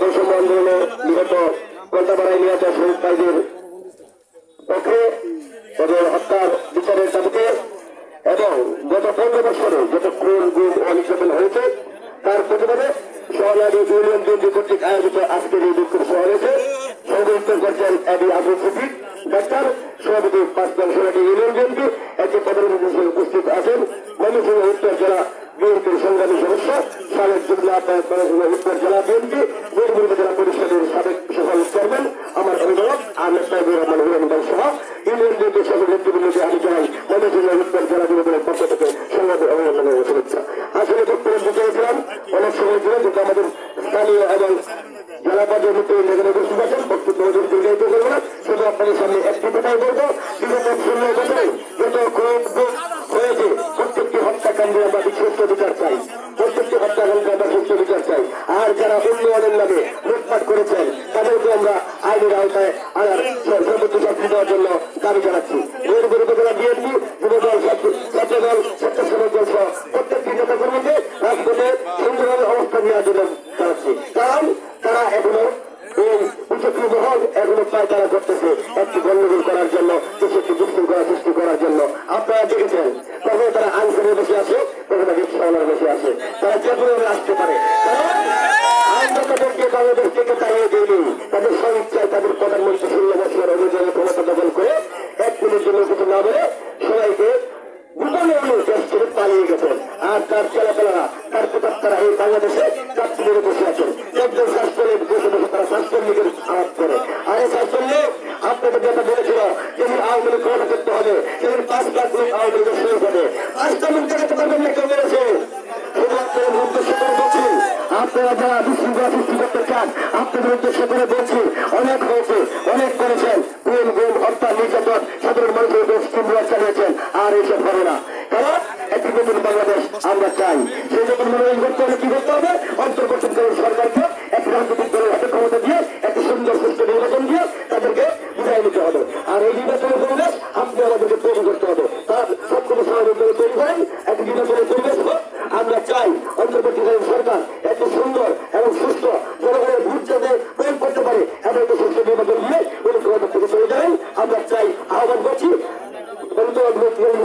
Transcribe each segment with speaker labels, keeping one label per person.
Speaker 1: বৈষম্য আন্দোলনে নিহত কলকাতায় নিহত শহীদ ভাইদের পক্ষে তাদের হত্যার বিচারের দাবিতে এবং গত 15 বছরে যত খুন গুম ও নির্যাতন হয়েছে তার প্রতিবাদে শহরাদি ইউনিয়ন বিএনপি কর্তৃক আয়োজিত আজকের এই বিক্ষোভ সভা হয়েছে। সভাপতিত্ব করছেন এডি আবুল সিদ্দিক ডাক্তার, সভাপতি 5 নং শহরাদি ইউনিয়ন বিএনপি একটি প্রধানমন্ত্রী হিসেবে উপস্থিত আছেন ময়মনসিংহ উত্তর জেলা বিএনপির সংগ্রামী সদস্য সাবেক যুগ্ম আহ্বায়ক ময়মনসিংহ উত্তর জেলা বিএনপি বীরভূম জেলা পরিষদের সাবেক সফল চেয়ারম্যান আমার অভিভাবক আহমেদ সাহেবুর রহমান হুরমদান সহ ইউনিয়ন বিএনপির সকল নেতৃবৃন্দকে আমি জানাই ময়মনসিংহ উত্তর জেলা যুবদলের পক্ষ থেকে সংগ্রামী অভিনন্দন ও শুভেচ্ছা। আসলে বক্তব্য দিয়েছিলাম অনেক সময় ছিল কিন্তু আমাদের স্থানীয় এবং জেলা পর্যায়ে মুক্তি এখানে উপস্থিত আছেন, বক্তব্য দীর্ঘায়িত করবো না, শুধু আপনাদের সামনে একটি কথাই বলবো, বিগত 16 বছরে যত খুন হয়েছে প্রত্যেকটি হত্যাকাণ্ডে আমরা সুস্থ বিচার চাই, প্রত্যেকটি হত্যাকাণ্ডে আমরা সুস্থ বিচার চাই। আর যারা উন্নয়নের নামে লুটপাট করেছেন তাদেরকে আমরা আইনের আওতায় সর্বোচ্চ শাস্তি দেওয়ার জন্য দাবি জানাচ্ছি। এর বিরুদ্ধে যারা বিএনপি, যুবদল, ছাত্রদল, স্বেচ্ছাসেবক দল সহ প্রত্যেকটি নেতাকর্মীকে রাজপথে সুন্দরভাবে অবস্থান নেওয়ার জন্য জানাচ্ছি। কারণ তারা এখনো এই বিচক্ষণ মহল এখনো পায়তারা করতেছে একটি গণ্ডগোল করার জন্য, দেশে একটি বিশৃঙ্খলা সৃষ্টি করার জন্য। আপনারা দেখেছেন কখনো তারা আনসারে বসে আসে, কখনো রিক্সাওয়ালার বসে আসে, তারা যেভাবে আসতে পারে। আমরা তাদেরকে বাংলাদেশ থেকে তাড়িয়ে দিইনি, তাদের স্বইচ্ছায় তাদের প্রধানমন্ত্রী 16 বছর অনুযায়ী ক্ষমতা দখল করে 1 মিনিট জন্য কিছু না বলে সবাইকে গোপনে দেশ ছেড়ে পালিয়ে গেছেন। আর তার ছেলেপেলারা তার প্রতাপ্তারা এই বাংলাদেশে চাকরি করে বসে আছেন। একজন স্বাস্থ্যের বসে বসে তারা স্বাস্থ্যলীগের আলাপ করে। আর এই স্বাস্থ্যলীগ আপনাদের যেটা বলেছিল যেদিন আওয়ামী লীগ ক্ষমতা করতে হবে সেদিন 5 লাখ লোক আওয়ামী লীগের শুরু হবে। 5টা লোক দেখাতে পারবেন না কেউ বলেছে। উদ্দেশ্য করে বলছি, আপনারা যারা বিশৃঙ্খলা সৃষ্টি করতে চান আপনাদের উদ্দেশ্য করে বলছি, অনেক হয়েছে, অনেক করেছেন, গুম গুম হত্যা নির্যাতন সাধারণ মানুষের উপর স্টিমুলার চালিয়েছেন। আর এইসব হবে না, কারণ একটি নতুন বাংলাদেশ আমরা চাই। সেই নতুন বাংলাদেশ করতে হলে কি করতে হবে? অন্তর্বর্তীকালীন সরকারকে একটি রাজনৈতিক দলের হাতে ক্ষমতা দিয়ে একটি সুন্দর সুস্থ নির্বাচন দিয়ে তাদেরকে বিদায় নিতে হবে। আর এই নির্বাচনের পরিবেশ আপনি আমাদেরকে তৈরি করতে হবে। তার সবগুলো স্বাভাবিক তৈরি করেন, একটি নির্বাচনের পরিবেশ হোক। আমরা চাই অন্তর্বর্তীকালীন সরকার একটি সুন্দর এবং সুস্থ জনগণের ভোট যাতে প্রয়োগ করতে পারে এমন একটি সুস্থ নির্বাচন দিয়ে উনি ক্ষমতা থেকে চলে যাবেন। আমরা চাই, আহ্বান করছি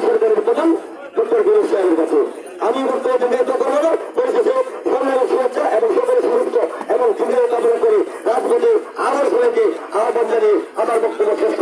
Speaker 1: সরকারের প্রধান ডক্টর ফিরোজ সাহেবের কাছে। আমি বক্তব্য নির্ধারিত করবো না, পরিশেষে সংগ্রামের শুভেচ্ছা এবং সকলের সুরক্ষা এবং সুবিধা কামনা করে রাজপথে আবার সবাইকে আহ্বান জানিয়ে আমার বক্তব্য শেষ